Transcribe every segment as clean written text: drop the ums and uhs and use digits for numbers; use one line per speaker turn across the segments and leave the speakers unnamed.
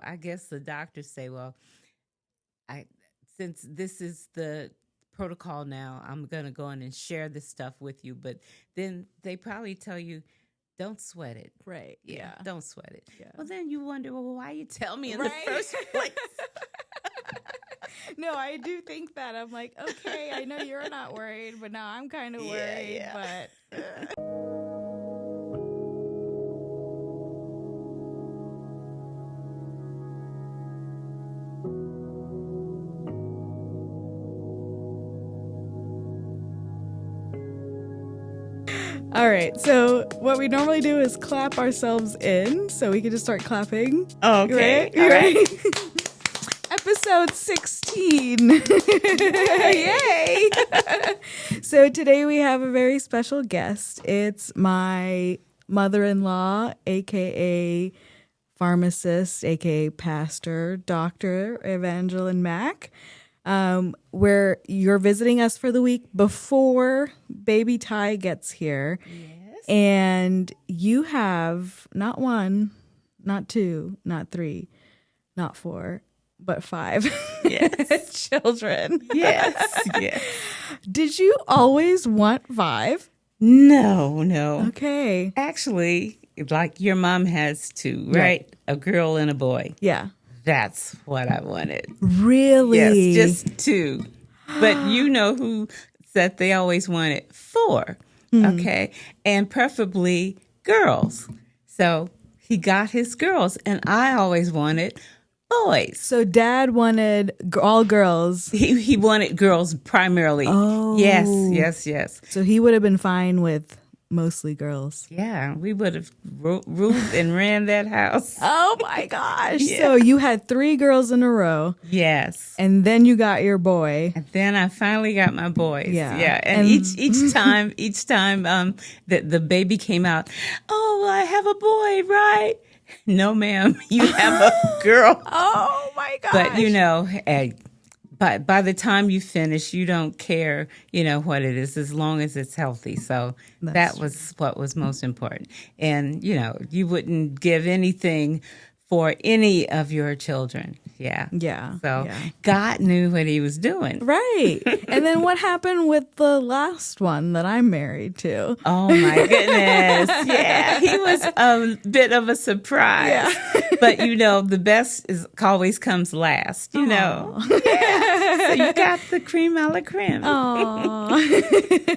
I guess the doctors say, well, I since this is the protocol now, I'm gonna go in and share this stuff with you. But then they probably tell you, don't sweat it.
Right.
Yeah,
Yeah.
don't sweat it.
Yeah.
Well, then you wonder, well, why you tell me in the
Right.
first place?
No, I do think that. I'm like, okay, I know you're not worried, but now I'm kind of worried.
yeah.
But all right. So what we normally do is clap ourselves in, so we can just start clapping.
Okay.
Right?
All right.
Episode 16. Yay! So today we have a very special guest. It's my mother-in-law, aka pharmacist, aka pastor, Dr. Evangeline Mack. Where you're visiting us for the week before baby Ty gets here.
Yes.
And you have not one, not two, not three, not four, but 5
Yes.
children.
Yes. Yes.
Did you always want 5?
No.
Okay.
Actually, like your mom has two, right? A girl and a boy.
Yeah.
That's what I wanted.
Really?
Yes, just 2. But you know who said they always wanted 4, okay? And preferably girls. So he got his girls, and I always wanted boys.
So dad wanted all girls.
He wanted girls primarily.
Oh.
Yes.
So he would have been fine with mostly girls.
Yeah, we would have ruled and ran that house.
Oh my gosh.
Yeah.
So you had 3 girls in a row,
Yes.
and then you got your boy.
And then I finally got my boys.
Yeah.
And
And-
each time the baby came out, oh, I have a boy, right? No, ma'am, you have a girl.
Oh my gosh.
But you know, by the time you finish, you don't care, what it is, as long as it's healthy. So that was what was most important. And, you wouldn't give anything for any of your children. Yeah.
Yeah.
So
yeah.
God knew what he was doing.
Right. And then what happened with the last one that I'm married to?
Oh my goodness. Yeah. He was a bit of a surprise.
Yeah.
But the best always comes last, Yeah. So you got the cream a la creme.
Oh,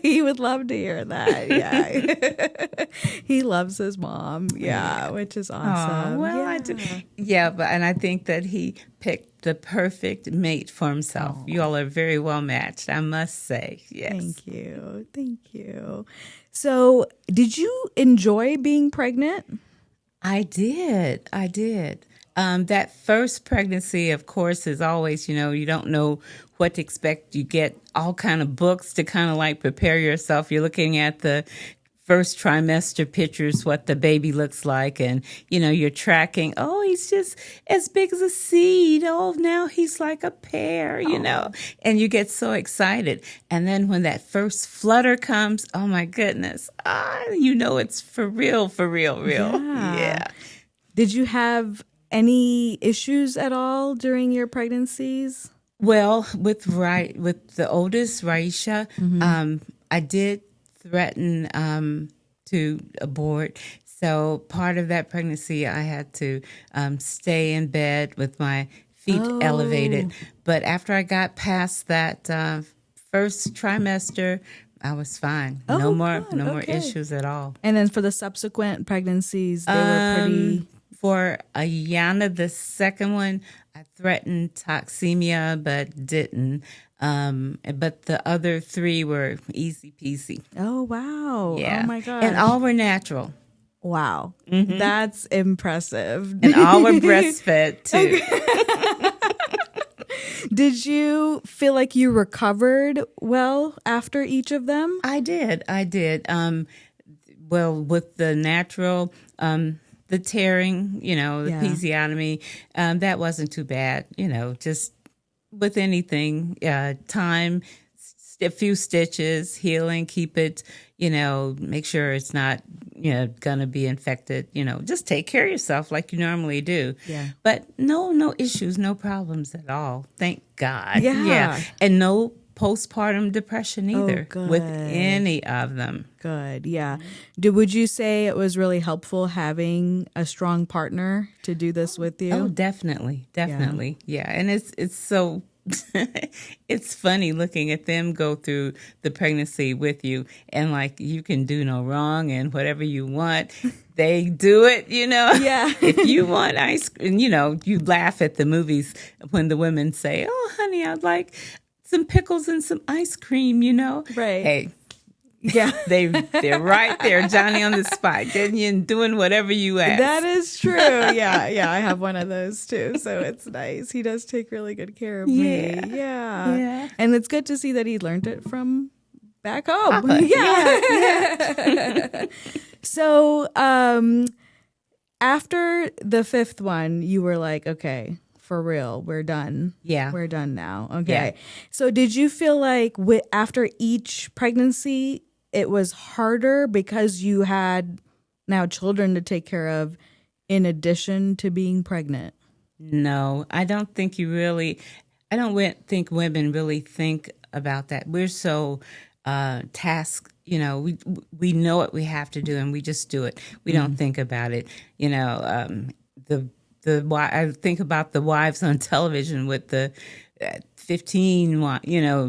he would love to hear that. Yeah. He loves his mom. Yeah. Which is awesome.
Oh, well,
yeah.
I do. Yeah, and I think that he picked the perfect mate for himself. You all are very well matched, I must say. Yes.
Thank you. Thank you. So, did you enjoy being pregnant?
I did. That first pregnancy, of course, is always, you don't know what to expect. You get all kind of books to kind of like prepare yourself. You're looking at the first trimester pictures, what the baby looks like. And, you're tracking, oh, he's just as big as a seed. Oh, now he's like a pear, and you get so excited. And then when that first flutter comes, oh my goodness, it's for real. Yeah.
Did you have any issues at all during your pregnancies?
Well, with the oldest, Raisha, I did threaten to abort. So part of that pregnancy, I had to stay in bed with my feet elevated. But after I got past that first trimester, I was fine. No more issues at all.
And then for the subsequent pregnancies, they were pretty.
For Ayana, the second one, I threatened toxemia, but didn't. But the other 3 were easy peasy.
Oh, wow.
Yeah.
Oh, my gosh.
And all were natural.
Wow. That's impressive.
And all were breastfed, too.
Did you feel like you recovered well after each of them?
I did. Well, with the natural, the tearing, the episiotomy, that wasn't too bad. Just with anything, time, a few stitches, healing, keep it, make sure it's not, going to be infected, just take care of yourself like you normally do.
Yeah.
But no issues, no problems at all. Thank God.
Yeah.
And no postpartum depression either with
good.
any of them.
Good. Yeah. Would you say it was really helpful having a strong partner to do this with you?
Oh, definitely. Definitely. Yeah. And it's so it's funny looking at them go through the pregnancy with you, and like you can do no wrong, and whatever you want, they do it,
Yeah.
If you want ice cream, you laugh at the movies when the women say, "Oh, honey, I'd like some pickles and some ice cream,"
Right.
Hey,
Yeah.
they're right there, Johnny on the spot, getting you and doing whatever you ask.
That is true. Yeah. I have one of those too. So it's nice. He does take really good care of me. Yeah. And it's good to see that he learned it from back home.
Papa.
Yeah. So after the fifth one, you were like, okay, for real, we're done.
Yeah.
We're done now. Okay.
Yeah.
So did you feel like after each pregnancy, it was harder because you had now children to take care of in addition to being pregnant?
No, I don't think think women really think about that. We're so task, we know what we have to do and we just do it. We don't think about it. I think about the wives on television with the 15,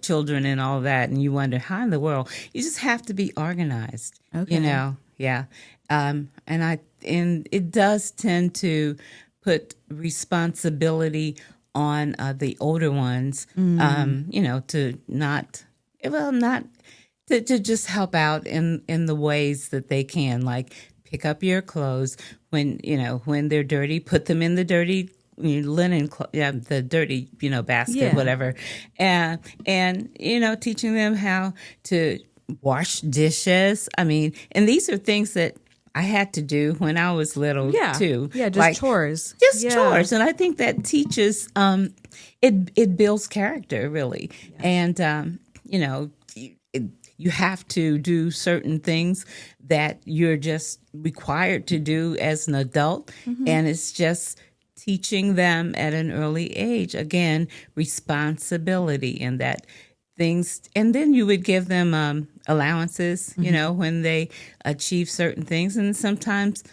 children and all that, and you wonder how in the world. You just have to be organized.
Okay.
Yeah. And it does tend to put responsibility on the older ones. To just help out in the ways that they can, like pick up your clothes when they're dirty, put them in the dirty linen, the dirty, basket, whatever. And teaching them how to wash dishes. I mean, and these are things that I had to do when I was little too.
Yeah, just chores.
Chores. And I think that teaches, it builds character really. Yeah. And, you have to do certain things that you're just required to do as an adult. Mm-hmm. And it's just teaching them at an early age, again, responsibility and that things. And then you would give them allowances, when they achieve certain things. And sometimes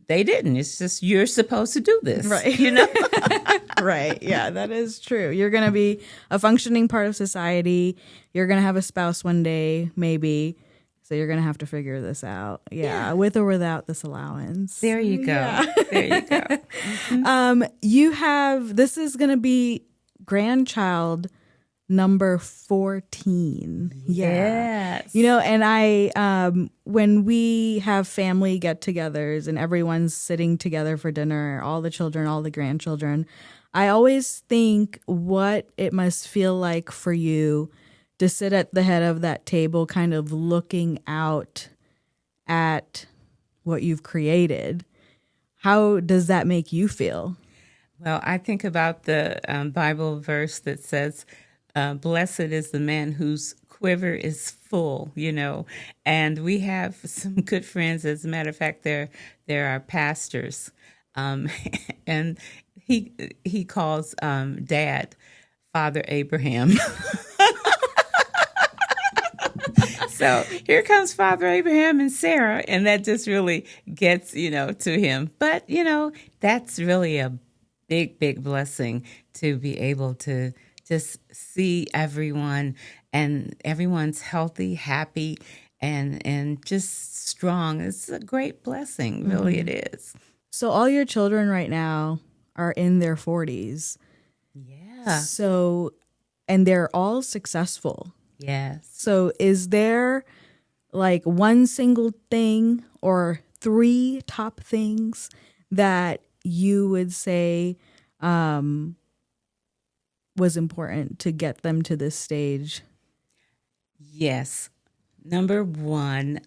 they didn't. It's just you're supposed to do this.
Right. Right. Yeah, that is true. You're going to be a functioning part of society. You're going to have a spouse one day, maybe. So you're going to have to figure this out. Yeah. With or without this allowance.
There you go. Yeah. There you go.
Mm-hmm. This is going to be grandchild number 14.
Yeah. Yes.
And I, when we have family get-togethers and everyone's sitting together for dinner, all the children, all the grandchildren, I always think what it must feel like for you to sit at the head of that table kind of looking out at what you've created. How does that make you feel?
Well, I think about the Bible verse that says, blessed is the man whose quiver is full, and we have some good friends. As a matter of fact, they're our pastors, and he calls Dad Father Abraham. So here comes Father Abraham and Sarah, and that just really gets, to him. But, that's really a big, big blessing to be able to just see everyone, and everyone's healthy, happy, and just strong. It's a great blessing. Really, it is.
So all your children right now are in their 40s.
Yeah.
So, and they're all successful.
Yes.
So is there like one single thing or 3 top things that you would say was important to get them to this stage?
Yes. Number 1,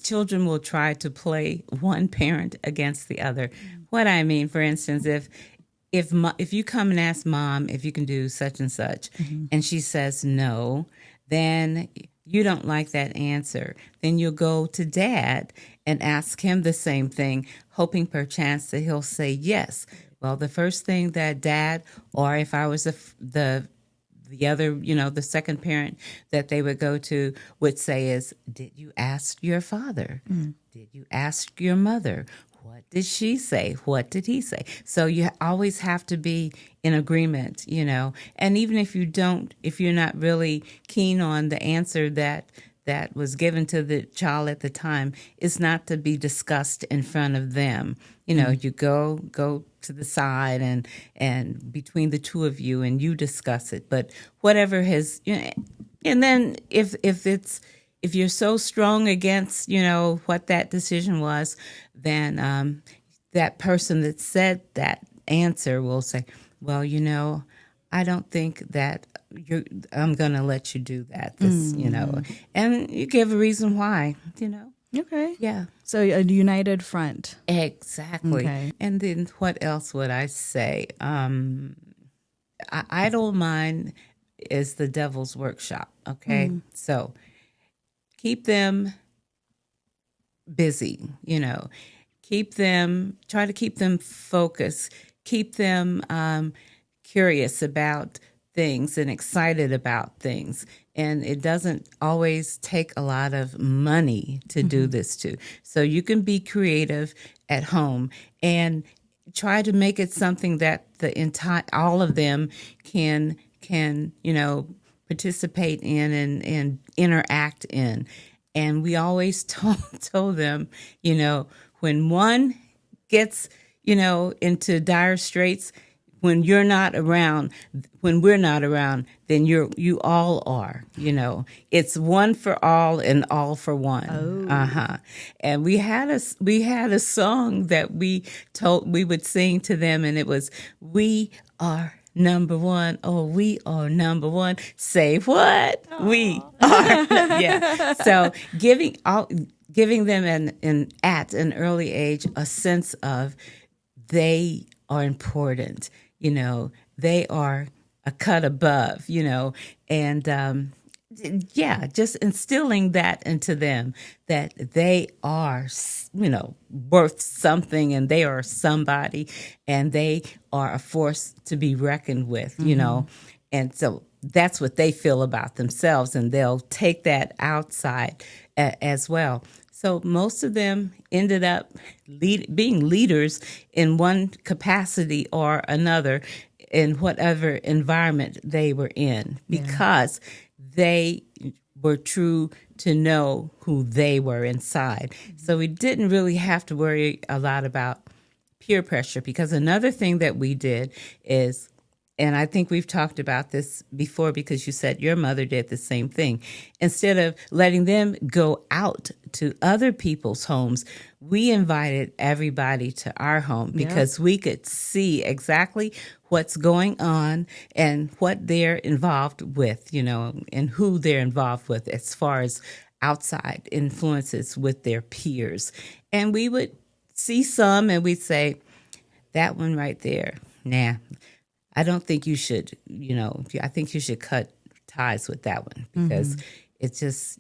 children will try to play one parent against the other. What I mean, for instance, if you come and ask mom if you can do such and such, and she says no, then you don't like that answer. Then you'll go to dad and ask him the same thing, hoping perchance that he'll say yes. Well, the first thing that dad, or if I was the other, the second parent that they would go to would say is, did you ask your father? Did you ask your mother? What did she say? What did he say? So you always have to be in agreement, and even if you're not really keen on the answer that was given to the child at the time, it's not to be discussed in front of them. You go to the side and between the two of you, and you discuss it. But whatever and then if you're so strong against, what that decision was, then that person that said that answer will say, well, I don't think that I'm going to let you do that. And you give a reason why,
Okay.
Yeah.
So a united front.
Exactly.
Okay.
And then what else would I say? Idle mind is the devil's workshop. Okay. So keep them busy, try to keep them focused, keep them curious about things and excited about things. And it doesn't always take a lot of money to do this too. So you can be creative at home and try to make it something that all of them can participate in and interact in. And we always told them, when one gets, into dire straits, when we're not around, then you all are, it's one for all and all for one.
Oh.
And we had a song that we would sing to them, and it was, we are number one. Oh, we are number one. Say what? Aww. We are. Yeah. So giving them at an early age a sense of they are important. They are a cut above. And just instilling that into them, that they are, worth something, and they are somebody, and they are a force to be reckoned with, and so that's what they feel about themselves, and they'll take that outside as well. So most of them ended up being leaders in one capacity or another in whatever environment they were in, because they were true to know who they were inside. So we didn't really have to worry a lot about peer pressure, because another thing that we did is, and I think we've talked about this before because you said your mother did the same thing. Instead of letting them go out to other people's homes, we invited everybody to our home because we could see exactly what's going on and what they're involved with, and who they're involved with as far as outside influences with their peers. And we would see some and we'd say, that one right there, nah, I don't think you should, I think you should cut ties with that one, because it's just,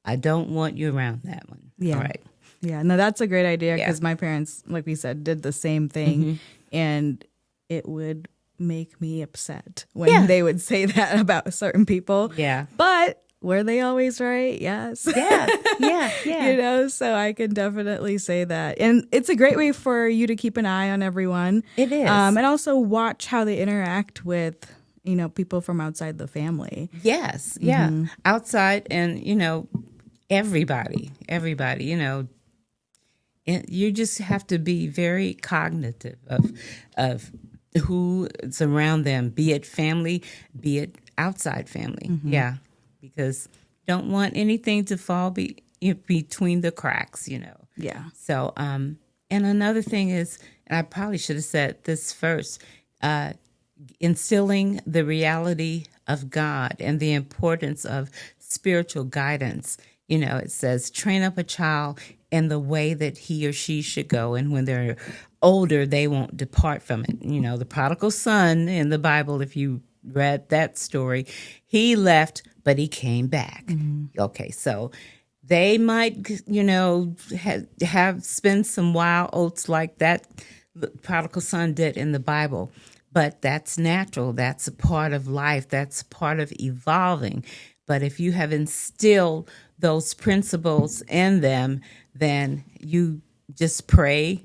I don't want you around that one.
Yeah.
All right.
Yeah. No, that's a great idea, because my parents, like we said, did the same thing, and it would make me upset when they would say that about certain people.
Yeah.
But were they always right? Yes.
Yeah.
So I can definitely say that. And it's a great way for you to keep an eye on everyone.
It is.
And also watch how they interact with, people from outside the family.
Yes. Yeah. Outside and, everybody, and you just have to be very cognitive of who's around them, be it family, be it outside family. Yeah. Because don't want anything to fall between the cracks,
Yeah.
So, and another thing is, and I probably should have said this first, instilling the reality of God and the importance of spiritual guidance, It says, train up a child in the way that he or she should go. And when they're older, they won't depart from it. The prodigal son in the Bible, if you read that story, he left, but he came back. Okay, so they might, have spent some wild oats like that the prodigal son did in the Bible. But that's natural. That's a part of life. That's part of evolving. But if you have instilled those principles in them, then you just pray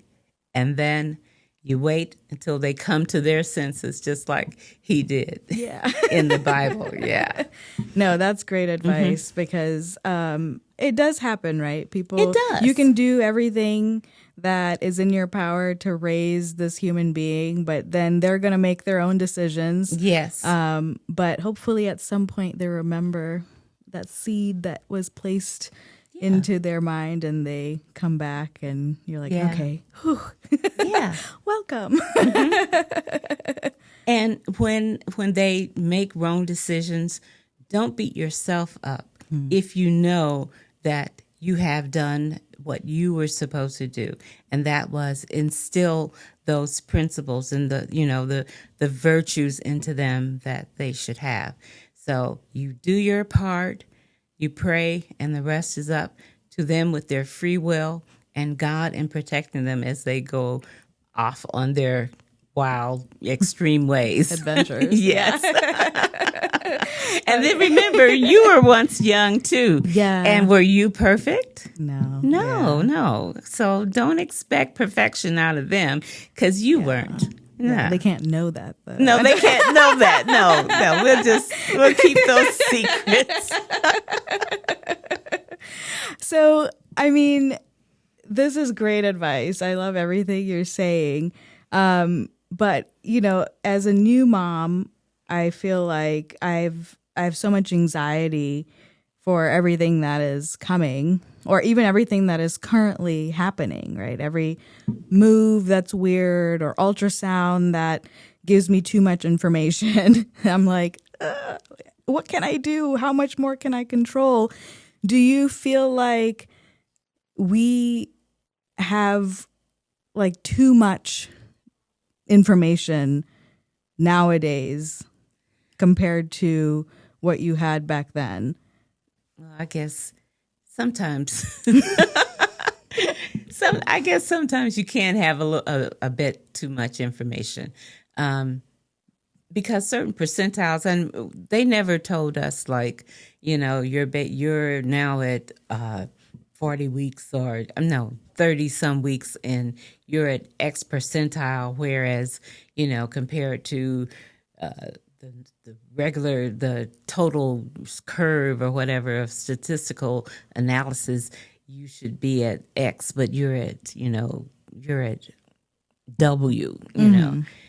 and then you wait until they come to their senses, just like he did in the Bible. Yeah.
No, that's great advice because it does happen, right? People,
it does.
You can do everything that is in your power to raise this human being, but then they're going to make their own decisions.
Yes.
But hopefully at some point they remember that seed that was placed into their mind and they come back and you're like, okay, whew. Welcome.
And when they make wrong decisions, don't beat yourself up if you know that you have done what you were supposed to do, and that was instill those principles and the virtues into them that they should have. So you do your part, you pray, and the rest is up to them with their free will and God in protecting them as they go off on their wild, extreme ways.
Adventures.
Yes. And then remember, you were once young too.
Yeah.
And were you perfect?
No.
No. So don't expect perfection out of them because you weren't. No.
They can't know that, though.
No, they can't know that. No. We'll keep those secrets.
So, I mean, this is great advice. I love everything you're saying. But, as a new mom, I feel like I have so much anxiety for everything that is coming or even everything that is currently happening, right? Every move that's weird or ultrasound that gives me too much information. I'm like, what can I do? How much more can I control? Do you feel like we have like too much information nowadays compared to what you had back then?
Well, I guess sometimes, sometimes you can have a bit too much information, because certain percentiles, and they never told us like, you're now at 40 weeks or no 30 some weeks and you're at X percentile, whereas compared to the total curve or whatever of statistical analysis, you should be at X, but you're at W,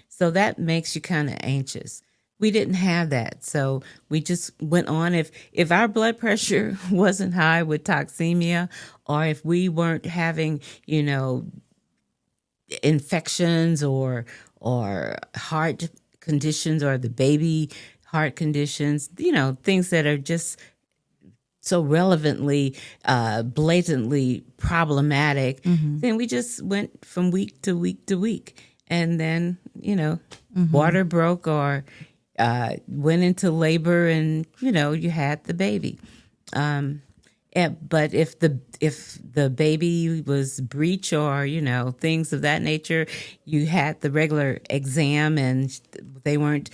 So that makes you kind of anxious. We didn't have that. So we just went on. If our blood pressure wasn't high with toxemia, or if we weren't having, infections or heart conditions or the baby heart conditions, things that are just so relevantly, blatantly problematic, then we just went from week to week to week. And then, water broke or went into labor and, you had the baby. But if the baby was breech or, things of that nature, you had the regular exam and they weren't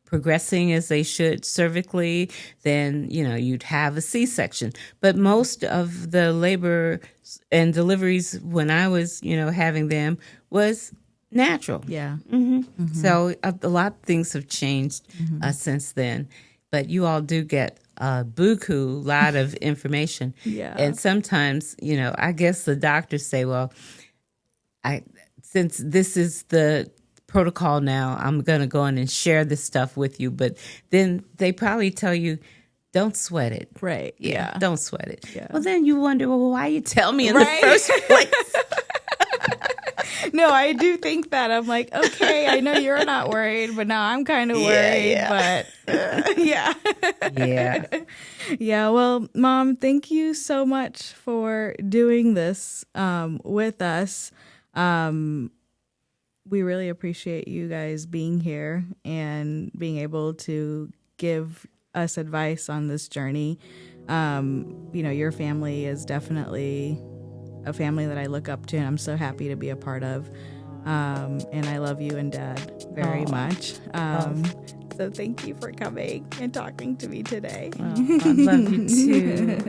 progressing as they should cervically, then, you'd have a C-section. But most of the labor and deliveries when I was, having them was natural.
Yeah.
So a lot of things have changed since then. But you all do get a buku lot of information.
Yeah.
And sometimes, I guess the doctors say, well, since this is the protocol now, I'm going to go in and share this stuff with you. But then they probably tell you, don't sweat it.
Right. Yeah.
Don't sweat it.
Yeah.
Well, then you wonder, well, why you tell me in the first place?
No, I do think that. I'm like, okay, I know you're not worried, but now I'm kind of worried. But yeah.
Yeah.
Yeah. Well, Mom, thank you so much for doing this with us. We really appreciate you guys being here and being able to give us advice on this journey. Your family is definitely a family that I look up to, and I'm so happy to be a part of. And I love you and Dad very much. So thank you for coming and talking to me today.
I love you too.